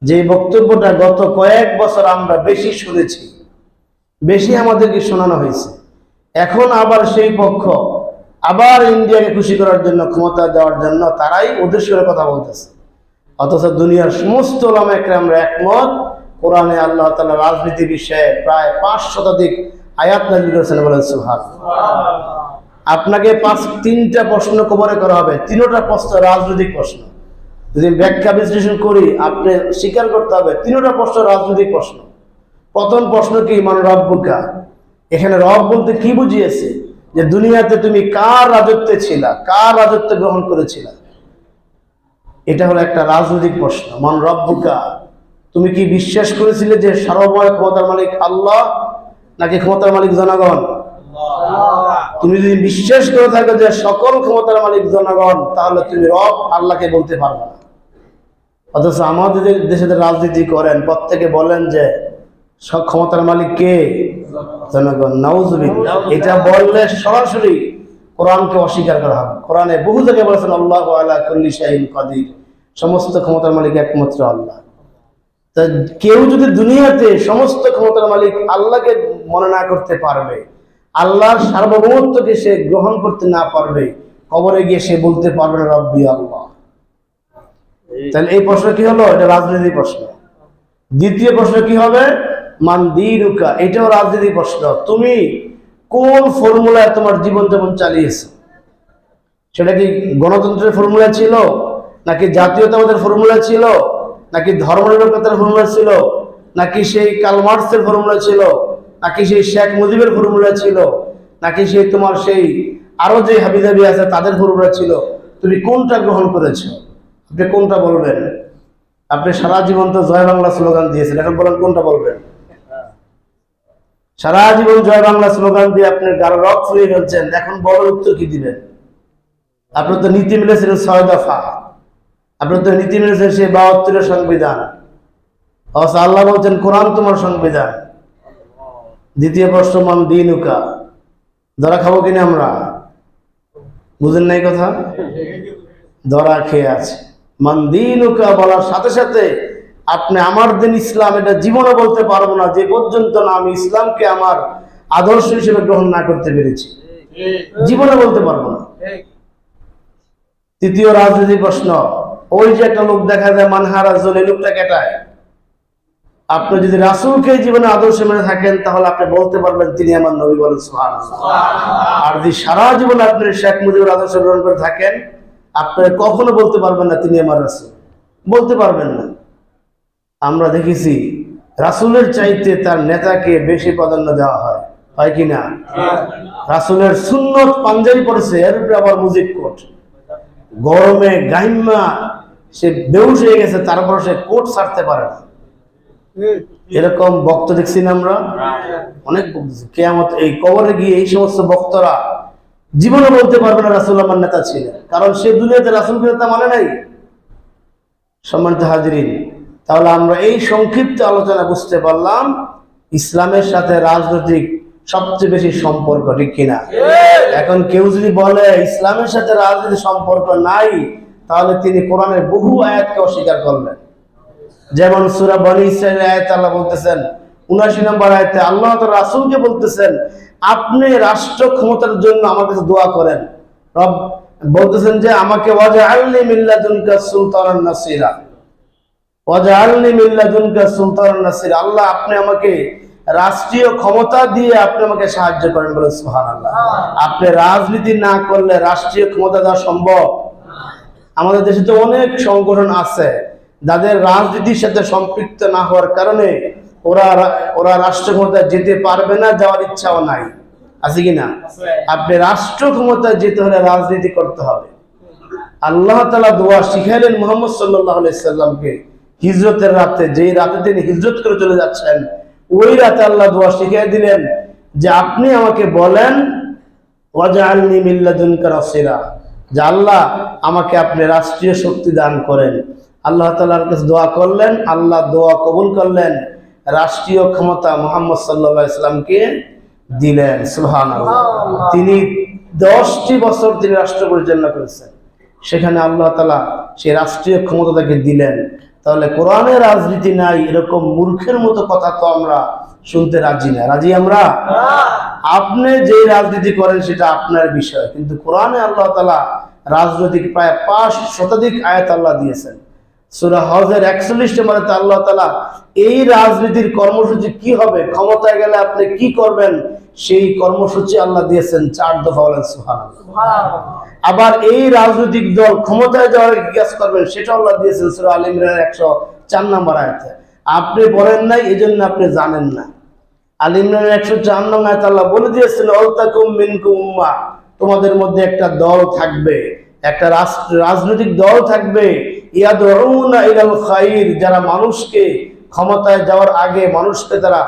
A: যে বক্তব্যটা গত কয়েক বছর আমরা বেশি শুনেছি, বেশি আমাদেরকে শোনানো হয়েছে। এখন আবার সেই পক্ষ আবার ইন্ডিয়াকে খুশি করার জন্য, ক্ষমতা দেওয়ার জন্য তারাই ওদের সঙ্গে কথা বলতেছে। অথচ দুনিয়ার সমস্ত উলামা একরামরা একমত, কোরআনে আল্লাহ তাআলা রাজনীতি বিষয়ে প্রায় 5 শতাধিক আয়াত নাযিল করেছেন। বলেন সুবহানাল্লাহ। আপনাকে 3টা প্রশ্ন কবরে করা হবে, 3টা প্রশ্ন রাজনৈতিক প্রশ্ন। যদি ব্যাখ্যা বিশ্লেষণ করি আপনি স্বীকার করতে হবে 3টা প্রশ্ন রাজনৈতিক প্রশ্ন। প্রথম প্রশ্ন কি? মান রব্বুকা। এখানে রব বলতে কি বুঝিয়েছে? যে দুনিয়াতে তুমি কার রাজত্বে ছিলা, কার রাজত্ব গ্রহণ করেছিলা, এটা হলো একটা রাজনৈতিক প্রশ্ন। মান রব্বুকা, তুমি কি বিশ্বাস করেছিলে যে সার্বভৌম ক্ষমতার মালিক আল্লাহ, নাকি ক্ষমতার মালিক জনগণ? তুমি যদি বিশ্বাস করে থাকো যে সকল ক্ষমতার মালিক জনগণ, তাহলে তুমি রব আল্লাহকে বলতে পারবে না। অথচ আমাদের দেশে রাজনীতি করেন, প্রত্যেকে বলেন যে সব ক্ষমতার মালিক কে? জনগণ। নাউজুবিল্লাহ। এটা বললে সরাসরি কোরআনকে অস্বীকার করা হবে। কোরআনে বহু জায়গায় বলেছেন আল্লাহু আলা কুল্লি শাইইন কাদির, সমস্ত ক্ষমতার মালিক একমাত্র আল্লাহ। তা কেউ যদি দুনিয়াতে সমস্ত ক্ষমতার মালিক আল্লাহকে মনে না করতে পারবে, আল্লাহর সার্বভৌমত্বকে সে গ্রহণ করতে না পারবে, কবরে গিয়ে সে বলতে পারবে না রব্বি আল্লাহ। তাহলে এই প্রশ্ন কি হলো? এটা রাজনীতি প্রশ্ন। দ্বিতীয় প্রশ্ন কি হবে? মান দীনুকা, এটাও রাজনীতি প্রশ্ন। তুমি কোন ফর্মুলায় তোমার জীবন যেমন চালিয়েছো? সেটা কি গণতন্ত্রের ফর্মুলা ছিল, নাকি জাতীয়তাবাদের ফর্মুলা ছিল, নাকি ধর্মনিরপেক্ষতার ফর্মুলা ছিল, নাকি সেই কার্ল মার্কসের ফর্মুলা ছিল, নাকি সেই শেখ মুজিবের ফর্মুলা ছিল, নাকি সেই তোমার সেই আরো যে হাবিজাবি আছে তাদের ফর্মুলা ছিল? তুমি কোনটা গ্রহণ করেছো? আপনি কোনটা বলবেন? আপনি সারা জীবন তো জয় বাংলা স্লোগান দিয়েছেন, এখন বলেন কোনটা বলবেন? সারা জীবন জয় বাংলা স্লোগান দিয়ে আপনি গাঢ় রক ফুরিয়ে ফেলছেন, এখন বড় উত্তর কি দিবেন? আপনার তো নীতি মিলেছিলেন 6 দফা, আপনার তো নীতি মিলেছেন সেই 72 সংবিধান। আল্লাহ বলছেন কোরআন তোমার সংবিধান। দ্বিতীয় প্রশ্ন মান দীনুকা, ধরা খাবো কিনা আমরা? বুঝেন নাই কথা? ধরা খেয়ে আছে। মান দীনুকা বলার সাথে সাথে আপনি আমার দিন ইসলাম এটা জীবনে বলতে পারবো না যে পর্যন্ত না আমি ইসলামকে আমার আদর্শ হিসেবে গ্রহণ না করতে পেরেছি, জীবনে বলতে পারবো না। তৃতীয় রাজনীতি প্রশ্ন, ওই যে একটা লোক দেখা যায় মানহারাজুল, এই লোকটা কেটায়? আপনি যদি রাসূলকে জীবনে আদর্শ মেনে থাকেন তাহলে আপনি বলতে পারবেন তিনি আমার নবী, বলেন সুবহানাল্লাহ। আর যদি সারা জীবন আপনি শেখ মুজিবের আদর্শ গ্রহণ করে থাকেন, আপনি কখনো বলতে পারবেন না তিনি আমার রাসূল, বলতে পারবেন না। আমরা দেখেছি রাসূলের চাইতে তার নেতাকে বেশি প্রাধান্য দেওয়া হয়, হয় কিনা? রাসূলের সুন্নত পাঞ্জাবি পরেছে, এর উপরে আবার মুজিব কোট, গরমে গাইমা সে বেহুশ হয়ে গেছে, তারপর সে কোট ছাড়তে পারে না। এরকম বক্তা দেখছি না আমরা অনেক। কিয়ামত এই কবরে গিয়ে এই সমস্ত বক্তারা জীবনে বলতে পারবে না রাসূল আমার নেতা ছিলেন, কারণ সে দুনিয়াতে রাসূলকে নেতা মানে নাই। সম্মানিত হাজিরিন, তাহলে আমরা এই সংক্ষিপ্ত আলোচনা বুঝতে পারলাম ইসলামের সাথে রাজনৈতিক সবচেয়ে বেশি সম্পর্ক, ঠিক কিনা? এখন কেউ যদি বলে ইসলামের সাথে রাজনীতির সম্পর্ক নাই, তাহলে তিনি কোরআনের বহু আয়াতকে অস্বীকার করলেন। যেমন সূরা বনী ইসরাঈল আয়াতে আল্লাহ বলতেছেন ৭৯ নম্বর আয়াতে আল্লাহ তাআলা রাসূলকে বলতেছেন আপনি রাষ্ট্র ক্ষমতার জন্য আমার কাছে দোয়া করেন। রব বলতেছেন যে আমাকে ওয়াজআলনি মিন লাদুনকা সুলতানান নাসিরা, ওয়াজআলনি মিন লাদুনকা সুলতানান নাসিরা, আল্লাহ আপনি আমাকে রাষ্ট্রীয় ক্ষমতা দিয়ে আপনি আমাকে সাহায্য করেন, বলেন সুবহানাল্লাহ। আপনি রাজনীতি না করলে রাষ্ট্রীয় ক্ষমতা দেওয়া সম্ভব? আমাদের দেশে তো অনেক সংগঠন আছে যাদের রাজনীতির সাথে সম্পৃক্ত না হওয়ার কারণে ওরা রাষ্ট্র ক্ষমতায় যেতে পারবে না, যাওয়ার ইচ্ছাও নাই, আছে কিনা? আপনি রাষ্ট্র ক্ষমতায় যেতে হলে রাজনীতি করতে হবে। আল্লাহ তাআলা দোয়া শিখাইলেন মুহাম্মদ সাল্লাল্লাহু আলাইহি সাল্লামকে হিজরতের রাতে, যেই রাতে তিনি হিজরত করে চলে যাচ্ছেন, ওই রাতে আল্লাহ দোয়া শিখিয়ে দিলেন যে আপনি আমাকে বলেন ওয়াজআলনি মিন লাদুনকা নাসিরা, যে আল্লাহ আমাকে আপনি রাষ্ট্রীয় শক্তি দান করেন। আল্লাহ তাআলার কাছে দোয়া করলেন, আল্লাহ দোয়া কবুল করলেন, রাষ্ট্রীয় ক্ষমতা মুহাম্মদ সাল্লাল্লাহু আলাইহি সাল্লামকে দিলেন। সুবহানাল্লাহ। তিনি 10টি বছর তিনি রাষ্ট্র পরিচালনা করেছেন, সেখানে আল্লাহ তাআলা সেই রাষ্ট্রীয় ক্ষমতা তাকে দিলেন। তাহলে কোরআনে রাজনীতি নাই এরকম মূর্খের মতো কথা তো আমরা শুনতে রাজি না। রাজি আমরা? আপনি যে রাজনীতি করেন সেটা আপনার বিষয়, কিন্তু কোরআনে আল্লাহ তাআলা রাজনৈতিক প্রায় 5 শতাধিক আয়াত আল্লাহ দিয়েছেন। সূরা হজের 41 নম্বরে আল্লাহ তাআলা এই রাজনীতির কর্মসূচি কি হবে, ক্ষমতায় গেলে আপনি কি করবেন, সেই কর্মসূচি আল্লাহ দিয়েছেন 4 দফা, বলেন সুবহানাল্লাহ। আবার এই রাজনৈতিক দল ক্ষমতায় যাওয়ার কি কাজ করবেন সেটা আল্লাহ দিয়েছেন সূরা আল ইমরানের 104 নম্বর আয়াতে। আপনি পড়েন নাই, এজন্য আপনি জানেন না। আল ইমরানের 104 নম্বর আয়াতে আল্লাহ বলে দিয়েছেন ওয়ালতাকুম মিনকুম উম্মাহ, তোমাদের মধ্যে একটা দল থাকবে, একটা রাজনৈতিক দল থাকবে, ইয়াদউনা ইলাল খায়র, যারা মানুষকে ক্ষমতায় যাওয়ার আগে মানুষকে তারা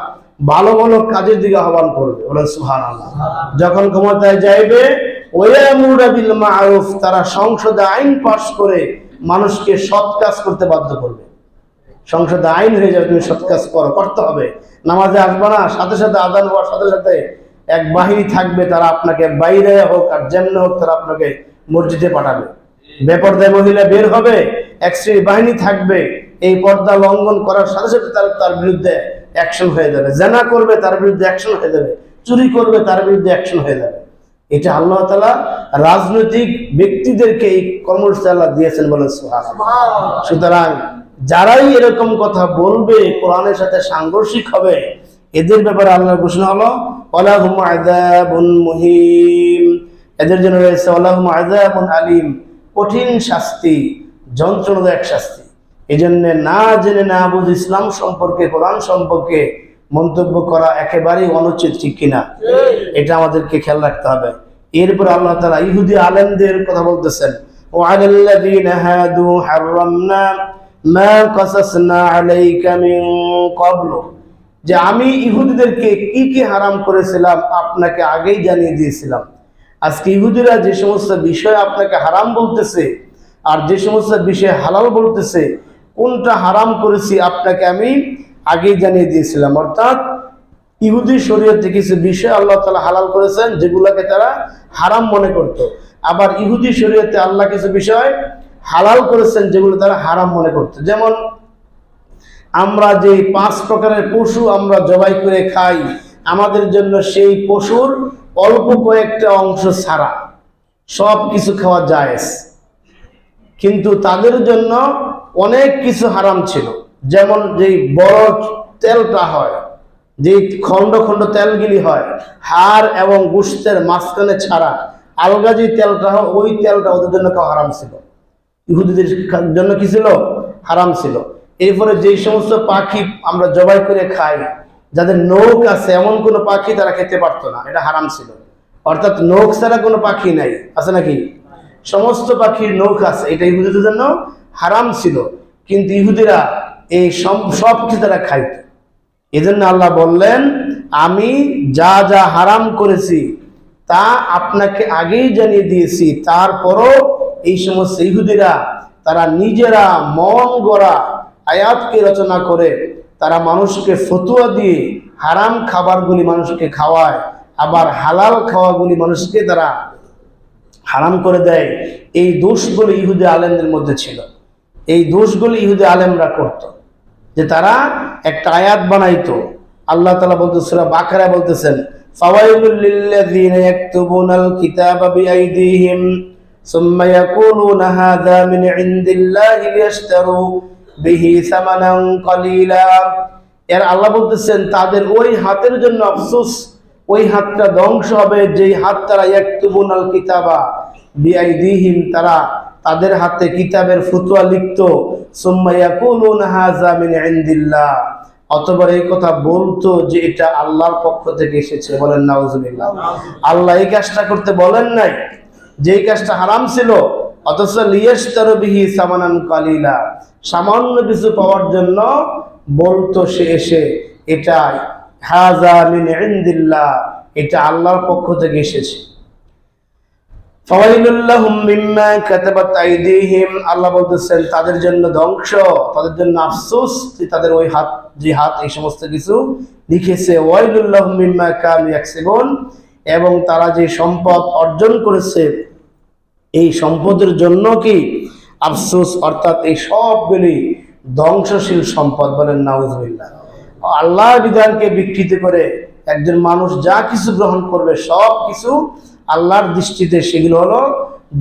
A: ভালো ভালো কাজের দিকে আহ্বান করবে, বলেন সুবহানাল্লাহ। যখন ক্ষমতায় যাইবে ওয়ায়ামুরু বিল মা'রুফ, তারা সংসদে আইন পাস করে মানুষকে সৎ কাজ করতে বাধ্য করবে। সংসদে আইন হয়ে যাবে, তুমি সৎ কাজ করতে হবে। নামাজে আসবে না, সাথে সাথে আজান হওয়ার সাথে সাথে এক বাহিনী থাকবে, তারা আপনাকে বাইরে হোক আর যেমন হোক তারা আপনাকে মসজিদে পাঠাবে। বেপরদায় মহিলা বের হবে, এক শ্রেণীর বাহিনী থাকবে, এই পর্দা লঙ্ঘন করার সাথে সাথে তার বিরুদ্ধে অ্যাকশন হয়ে যাবে। জেনা করবে তার বিরুদ্ধে অ্যাকশন হয়ে যাবে, চুরি করবে তার বিরুদ্ধে অ্যাকশন হয়ে যাবে। এটা আল্লাহ তাআলা রাজনৈতিক ব্যক্তিদেরকে এই কর্মসূচি আল্লাহ দিয়েছেন বলে সুবহানাল্লাহ। সুতরাং যারাই এরকম কথা বলবে, কোরআনের সাথে সাংঘর্ষিক হবে, এদের ব্যাপারে আল্লাহর ঘোষণা হলো ওয়ালাহুম আযাবুন মুহিম, এদের জন্য রয়েছে ওয়ালাহুম আযাবুন আলীম, কঠিন শাস্তি, যন্ত্রণাদায়ক শাস্তি। এই জন্য না জেনে না বুঝে ইসলাম সম্পর্কে, কোরআন সম্পর্কে মন্তব্য করা একেবারেই অনুচিত, ঠিক কিনা? এটা আমাদেরকে খেয়াল রাখতে হবে। এরপর আল্লাহ তাআলা ইহুদি আলেমদের কথা বলতেছেন, ওয়ালাল্লাযীনা হাদু হারামনা মা কাসাসনা আলাইকা মিন ক্বাবলু, যে আমি ইহুদিদেরকে কি কি হারাম করেছিলাম আপনাকে আগেই জানিয়ে দিয়েছিলাম। আজকে ইহুদিরা যে সমস্ত বিষয় আপনাকে হারাম বলতেছে আর যে সমস্ত বিষয় হালাল বলতেছে, কোনটা হারাম করেছি আপনাকে আমি আগেই জানিয়ে দিয়েছিলাম। অর্থাৎ ইহুদি শরীয়তে কিছু বিষয় আল্লাহ তাআলা হালাল করেছেন যেগুলোকে তারা হারাম মনে করত, আবার ইহুদি শরীয়তে আল্লাহ কিছু বিষয় হালাল করেছেন যেগুলো তারা হারাম মনে করত। যেমন আমরা যে 5 প্রকারের পশু আমরা জবাই করে খাই, আমাদের জন্য সেই পশুর অল্প কয়েকটা অংশ ছাড়া সব কিছু খাওয়া জায়েজ, কিন্তু তাদের জন্য অনেক কিছু হারাম ছিল। যেমন যেই বড় তেলটা হয়, যে খন্ড খন্ড তেলগুলি হয়, হাড় এবং গোশতের মাঝখানে ছাড়া আলগা যে তেলটা হয়, ওই তেলটা ওদের জন্য হারাম ছিল। ইহুদিদের জন্য কি ছিল? হারাম ছিল। এরপরে যেই সমস্ত পাখি আমরা জবাই করে খাই, যাদের নখ আছে, এমন কোনো পাখি তারা খেতে পারতো না, এটা হারাম ছিল। অর্থাৎ নখ ছাড়া কোনো পাখি নাই, আছে নাকি? সমস্ত পাখির নখ আছে, এটা ইহুদিদের জন্য হারাম ছিল, কিন্তু ইহুদিরা এই সব কিছু তারা খাইত। এজন্য আল্লাহ বললেন, আমি যা যা হারাম করেছি তা আপনাকে আগেই জানিয়ে দিয়েছি, তারপরও এই সমস্ত ইহুদিরা তারা নিজেরা মন গড়া আয়াতকে রচনা করে তারা মানুষকে ফতোয়া দিয়ে হারাম খাবারগুলি মানুষকে খাওয়ায়, আবার হালাল খাওয়াগুলি মানুষকে তারা হারাম করে দেয়। এই দোষগুলি ইহুদি আলেমদের মধ্যে ছিল। এই দোষগুলি ইহুদি আলেমরা করত, যে তারা একটা আয়াত বানাইতো। আল্লাহ তাআলা বলতেছেন, সূরা বাকারা বলতেছেন, ফাওয়াইলুল লিল্লাযীনা ইয়াকতুবুনাল কিতাবা বিআইদিহিম সুম্মা ইয়াকুলুনা হাযা মিন ইনদিল্লাহি লিয়াশতারু বিহি সামানান কালীলা। এর আল্লাহ বলতেছেন তাদের ওই হাতের জন্য আফসোস, ওই হাতটা ধ্বংস হবে যেই হাত তারা ইয়াকতুবুনাল কিতাবা বিআইদিহিম, তারা তাদের হাতে কিতাবের ফতোয়া লিখতো, সুম্মা ইয়াকুলুনা হাযা মিন ইনদিল্লাহ, অতঃপর এই কথা বলতো যে এটা আল্লাহর পক্ষ থেকে এসেছে। বলেন নাউজুবিল্লাহ। আল্লাহ এই কাজটা করতে বলেন নাই, যেই কাজটা হারাম ছিল, অথচ লিয়াশতারু বিহি সামানান কালীলা, সামান্য কিছু পাওয়ার জন্য বলতো সে এসে এটা হাযা মিন ইনদিল্লাহ, এটা আল্লাহর পক্ষ থেকে এসেছে। ফাওয়াইলুল লাহুম মিম্মা কাতাবাত আইদিহিম, আল্লাহ বলতেছেন তাদের জন্য ধ্বংস, তাদের জন্য আফসোস যে তাদের ওই হাত, যে হাত এই সমস্ত কিছু লিখেছে। ওয়াইলুল লাহুম মিম্মা কানু ইয়াকসিবুন, এবং তারা যে সম্পদ অর্জন করেছে এই সম্পদের জন্য কি আফসোস, অর্থাৎ এই সবগুলি ধ্বংসশীল সম্পদ। বলেন নাউজুবিল্লাহ। আল্লাহর বিধানকে বিকৃত করে একজন মানুষ যা কিছু গ্রহণ করবে সব কিছু আল্লাহর দৃষ্টিতে সেগুলো হলো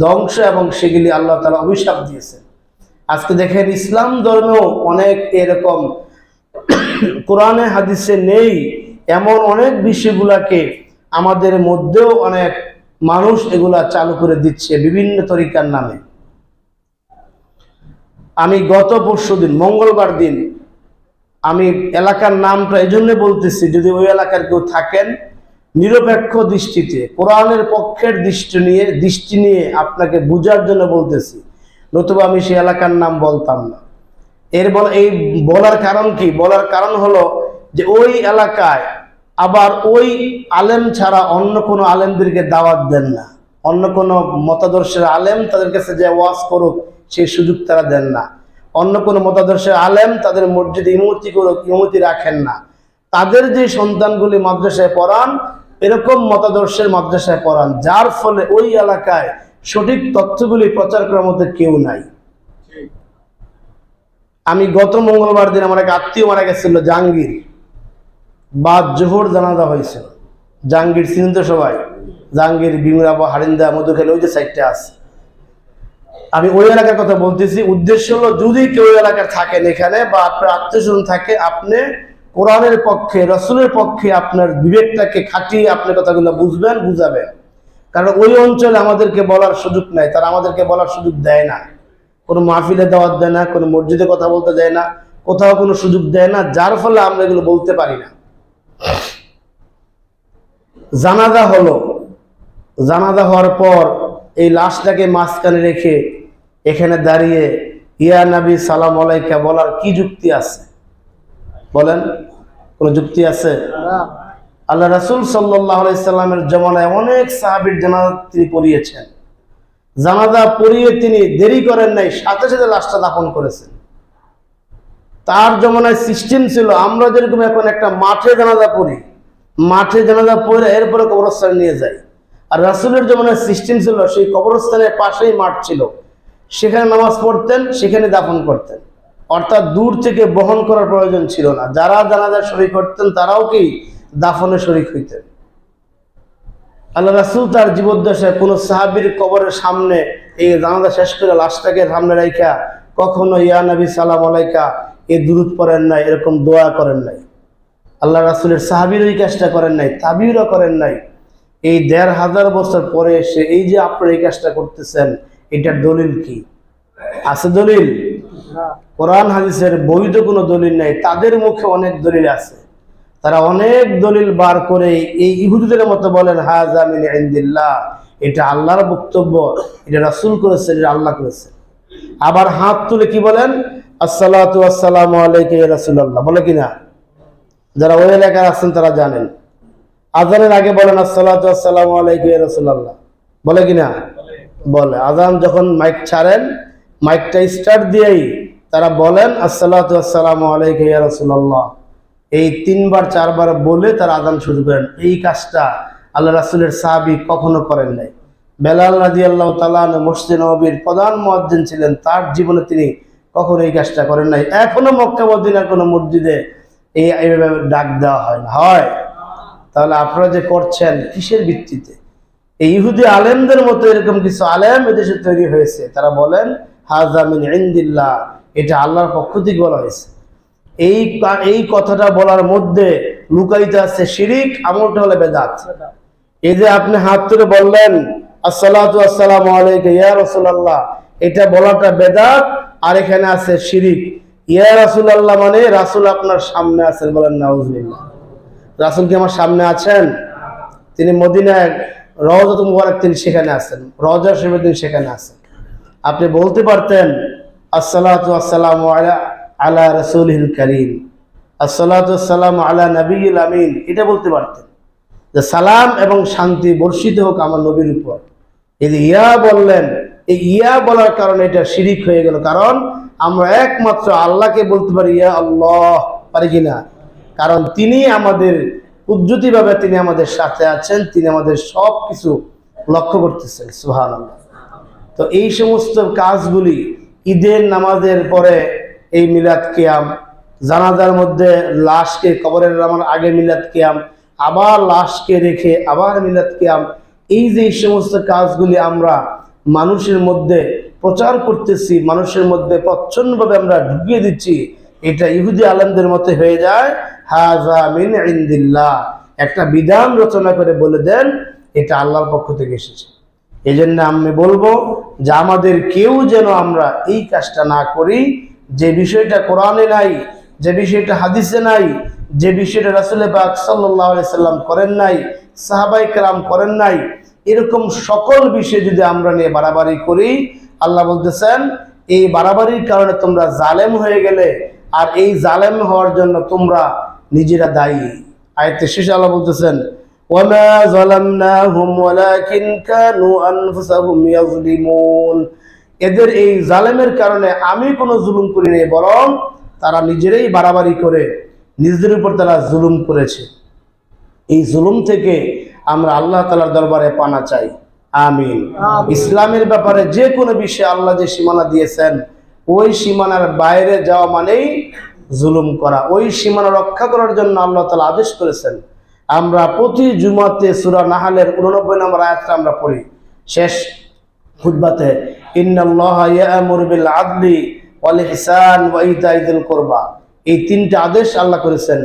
A: ধ্বংস, এবং সেগুলি আল্লাহ তাআলা অভিশাপ দিয়েছেন। আজকে দেখেন ইসলাম ধর্মেও অনেক এরকম কোরআনে হাদিসে নেই এমন অনেক বিষয়গুলাকে আমাদের মধ্যেও অনেক মানুষ এগুলা চালু করে দিচ্ছে বিভিন্ন তরিকার নামে। আমি গত পরশুদিন মঙ্গলবার দিন, আমি এলাকার নামটা এই জন্য বলতেছি, যদি ওই এলাকার কেউ থাকেন নিরপেক্ষ দৃষ্টিতে কোরআনের পক্ষের দৃষ্টি নিয়ে আপনাকে বুঝার জন্য বলতেছি, নতুবা আমি সেই এলাকার নাম বলতাম না। এই বলার কারণ কি? বলার কারণ হলো যে ওই এলাকায় আবার ওই আলেম ছাড়া অন্য কোনো আলেমদেরকে দাওয়াত দেন না। অন্য কোনো মতাদর্শের আলেম তাদের কাছে যে ওয়াজ করুক সেই সুযোগ তারা দেন না। অন্য কোনো মতাদর্শের আলেম তাদের মসজিদে ইমামতি রাখেন না, তাদের যে সন্তানগুলি মাদ্রাসায় পড়ান এরকম মতাদর্শের মাদ্রাসায় পড়ান, যার ফলে ওই এলাকায় সঠিক তথ্যগুলি প্রচার করার মধ্যে কেউ নাই। আমি গত মঙ্গলবার দিন আমার এক আত্মীয় মারা গেছিল, জাহাঙ্গীর, বা জোহর জানাজা হয়েছিল। জাহাঙ্গীর চিনেন তো সবাই, জাহাঙ্গীর, বিমরাবা, হারিন্দা, মধুখালী, ওই যে সাইডটা আছে। আমি ওই এলাকার কথা বলতেছি। উদ্দেশ্য হলো, যদি কেউ এলাকার থাকেন এখানে বা আপনার আত্মীয় স্বজন থাকে, আপনি কোরআনের পক্ষে, রসুলের পক্ষে আপনার বিবেকটাকে খাটিয়ে আপনি কথাগুলো বুঝবেন, বুঝাবেন। কারণ ওই অঞ্চলে আমাদেরকে বলার সুযোগ নাই, তারা আমাদেরকে বলার সুযোগ দেয় না। কোনো মাহফিলে দাওয়াত দেয় না, কোনো মসজিদে কথা বলতে দেয় না, কোথাও কোনো সুযোগ দেয় না, যার ফলে আমরা এগুলো বলতে পারি না। জানাজা হলো, জানাজা হওয়ার পর এই লাশটাকে মাঝখানে রেখে এখানে দাঁড়িয়ে ইয়া নবী সালাম আলাইকা বলার কি যুক্তি আছে? বলেন, কোন যুক্তি আছে? আল্লাহ রাসূল সাল্লাল্লাহু আলাইহি সাল্লামের জামানায় অনেক সাহাবীর জানাজা তিনি পড়িয়েছেন। জানাজা পড়িয়ে তিনি দেরি করেন নাই, সাথে সাথে লাশটা দাফন করেছেন। তার জামানায় সিস্টেম ছিল, আমরা যেরকম এখন একটা মাঠে জানাজা পড়ি, মাঠে জানাজা পড়ে এরপরে কবরস্থানে নিয়ে যাই। আর রাসূলের জামানায় সিস্টেম ছিল, সেই কবরস্থানের পাশেই মাঠ ছিল, সেখানে নামাজ পড়তেন, সেখানে দাফন করতেন। অর্থাৎ দূর থেকে বহন করার প্রয়োজন ছিল না। যারা জানাজা শরীক করতেন তারাও কি দাফনে শরীক হইতেন। আল্লাহ রাসূল তার জীবদ্দশায় কোনো সাহাবীর কবরের সামনে এই জানাজা শেষ করে লাশটাকে সামনে রাখা কখনো ইয়া নবী সালাম আলাইকা এই দুরূদ পড়েন নাই, এরকম দোয়া করেন নাই। আল্লাহ রাসূলের সাহাবীর এই কাজটা করেন নাই, তাবিউরা করেন নাই। এই ১৫০০ বছর পরে এসে এই যে আপনারা এই কাজটা করতেছেন, এটার দলিল কি আছে? দলিল কোরআন হাদিসের বৈধ কোনো দলিল নাই। তাদের মুখে অনেক দলিল আছে, তারা অনেক দলিল বার করে এই ইহুদিদের মতো বলেন হাযা মিন ইনদিল্লাহ, এটা আল্লাহর বক্তব্য, এটা রাসূল করেছেন, এটা আল্লাহ করেছেন। আবার হাত তুলে কি বলেন? আসসালাতু ওয়াসসালামু আলাইকা ইয়া রাসূলুল্লাহ, বলে কিনা? যারা ওই এলাকায় আছেন তারা জানেন। আযানের আগে বলেন আসসালাতু ওয়াসসালামু আলাইকা ইয়া রাসূলুল্লাহ, বলে কিনা? বলে। আযান যখন মাইক ছাড়েন, মাইকটা স্টার্ট দিয়েই তারা বলেন আসসালাতু ওয়াসসালামু আলাইকা ইয়া রাসূলুল্লাহ। এই ৩ বার ৪ বার বলে তারা আযান শুরু করেন। এই কাজটা আল্লাহ রাসূলের সাহাবী কখনো করেন নাই। বেলাল রাদিয়াল্লাহু তাআলা মসজিদে নববীর প্রধান মুয়াজ্জিন ছিলেন, তার জীবনে তিনি কখনো এই কাজটা করেন নাই। এখনো মক্কা মদিনার কোনো মসজিদে এইভাবে ডাক দেওয়া হয় না। হয়? তাহলে আপনারা যে করছেন কিসের ভিত্তিতে? এই ইহুদি আলেমদের মতো এরকম কিছু আলেম এদেশে তৈরি হয়েছে, তারা বলেন হাযা মিন ইনদিল্লাহ, এটা আল্লাহর পক্ষ থেকে বলা হয়েছে। এই কথাটা বলার মধ্যে লুকাইতে আছে শিরিক, আমলটা হলো বেদাত। এই যে আপনি হাত তুলে বললেন আসসালাতু ওয়াসসালামু আলাইকা ইয়া রাসূলুল্লাহ, এটা বলাটা বেদাত, আর এখানে আছে শিরিক। ইয়া রাসূলুল্লাহ মানে রাসূল আপনার সামনে আছেন, বলেন নাউজুবিল্লাহ। রাসূল কি আমার সামনে আছেন? তিনি মদিনায় রওজাতুল মুবারক, তিনি সেখানে আছেন, রওজা শরীফের তিনি সেখানে আছেন। আপনি বলতে পারতেন আসসালাতু ওয়াসসালামু আলা রাসূলিল কারীম, আসসালাতু ওয়াসসালামু আলা নবিয়্যিল আমিন, এটা বলতে পারতেন যে সালাম এবং শান্তি বর্ষিত হোক আমার নবীর উপর। এই যে ইয়া বললেন, এই ইয়া বলার কারণে এটা শিরিক হয়ে গেল। কারণ আমরা একমাত্র আল্লাহকে বলতে পারি ইয়া আল্লাহ, পারি কিনা? কারণ তিনি আমাদের কুদরতিভাবে তিনি আমাদের সাথে আছেন, তিনি আমাদের সব কিছু লক্ষ্য করতেছেন। সুবহানাল্লাহ। তো এই সমস্ত কাজগুলি ঈদের নামাজের পরে এই মিলাদ কিয়াম, জানাজার মধ্যে লাশকে কবরে নামার আগে মিলাদ কিয়াম, আবার লাশকে রেখে আবার মিলাদ কিয়াম, এই যে এই সমস্ত কাজগুলি আমরা মানুষের মধ্যে প্রচার করতেছি, মানুষের মধ্যে প্রচ্ছন্নভাবে আমরা ঢুকিয়ে দিচ্ছি, এটা ইহুদি আলেমদের মতে হয়ে যায় হাযা মিন ইনদিল্লাহ। একটা বিধান রচনা করে বলে দেন এটা আল্লাহর পক্ষ থেকে এসেছে। এই জন্য আমি বলবো যে আমাদের কেউ যেন আমরা এই কাজটা না করি, যে বিষয়টা কোরআনে নাই, যে বিষয়টা হাদিসে নাই, যে বিষয়টা রাসূল পাক সাল্লাল্লাহু আলাইহি সাল্লাম করেন নাই, সাহাবায়ে কেরাম করেন নাই, এরকম সকল বিষয় যদি আমরা নিয়ে বাড়াবাড়ি করি, আল্লাহ বলতেছেন এই বাড়াবাড়ির কারণে তোমরা জালেম হয়ে গেলে, আর এই জালেম হওয়ার জন্য তোমরা নিজেরা দায়ী। আয়াতের শেষে আল্লাহ বলতেছেন ওয়ামা যালামনাহুম ওয়ালাকিন কানু আনফুসাহুম ইয়াযলিমুন, এদের এই জালেমের কারণে আমি কোনো জুলুম করি নাই, বরং তারা নিজেরাই বাড়াবাড়ি করে নিজেদের উপর তারা জুলুম করেছে। এই জুলুম থেকে আমরা আল্লাহ তাআলার দরবারে পানা চাই, আমিন। ইসলামের ব্যাপারে যে কোনো বিষয়ে আল্লাহ যে সীমানা দিয়েছেন, ওই সীমানার বাইরে যাওয়া মানেই জুলুম করা। ওই সীমানা রক্ষা করার জন্য আল্লাহ তাআলা আদেশ করেছেন। আমরা প্রতি জুমাতে সূরা নাহলের 89 নম্বর আয়াতটা আমরা পড়ি শেষ খুতবাতে, ইন্নাল্লাহা ইয়া'মুরু বিল আদলি ওয়াল ইহসান ওয়া ইতাই যিল কুরবা। এই তিনটা আদেশ আল্লাহ করেছেন।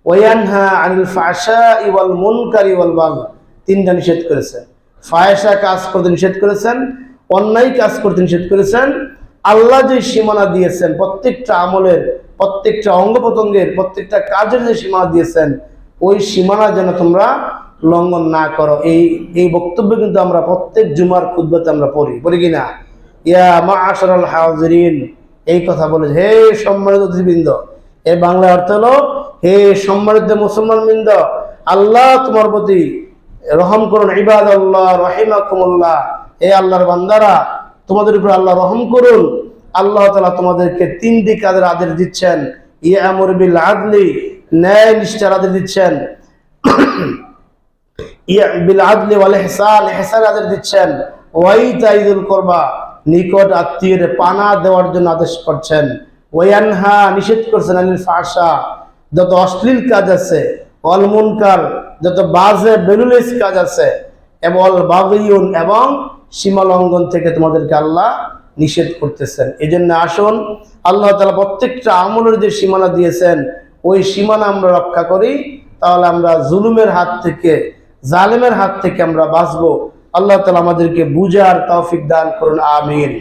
A: ওয়ায়ানহা আনিল ফাহশাই ওয়াল মুনকারি ওয়াল বাগই, তিনটা নিষেধ করেছেন। ফাহশা কাজ করতে নিষেধ করেছেন, অন্যায় কাজ করতে নিষেধ করেছেন। আল্লাহ যে সীমানা দিয়েছেন, প্রত্যেকটা আমলের, প্রত্যেকটা অঙ্গ প্রত্যঙ্গের, প্রত্যেকটা কাজের যে সীমানা দিয়েছেন, ওই সীমানা যেন তোমরা লঙ্ঘন না করো। এই বক্তব্য কিন্তু আমরা প্রত্যেক জুমার খুতবাতে আমরা পড়ি কিনা? ইয়া মাআশারাল হাজিরিন, এই কথা বলে, হে সম্মানিত অতিথিবৃন্দ। এই বাংলা অর্থ হলো, হে সম্মানিত মুসলমানবৃন্দ, আল্লাহ তোমার প্রতি রহম করুন। ইবাদাল্লাহ রাহিমাকুমুল্লাহ, হে আল্লাহর বান্দারা, তোমাদের উপর আল্লাহ রহম করুন। আল্লাহ তাআলা তোমাদেরকে তিনটি কাজের আদেশ দিচ্ছেন। ইয়া'মুরু বিল আদলি, ন্যায় নিষ্ঠার আদেশ দিচ্ছেন। বিল আদলি ওয়াল ইহসান, ইহসান আদেশ দিচ্ছেন। ওয়া ইতাই যিল কুরবা, নিকট আত্মীয়ের পানা দেওয়ার জন্য আদেশ করছেন। ওয়ায়ানহা, নিষেধ করছেন। আনিল ফাহশা, যত অশ্লীল কাজ আছে। ওয়াল মুনকার, যত বাজে বেরুলেস কাজ আছে। এবং বাগিয়ুন, এবং সীমা লঙ্ঘন থেকে তোমাদেরকে আল্লাহ নিষেধ করতেছেন। এই জন্য আসুন, আল্লাহ তাআলা প্রত্যেকটা আমলের যে সীমানা দিয়েছেন, ওই সীমানা আমরা রক্ষা করি। তাহলে আমরা জুলুমের হাত থেকে, জালেমের হাত থেকে আমরা বাঁচবো। আল্লাহ তাআলা আমাদেরকে বুঝার তৌফিক দান করুন, আমিন।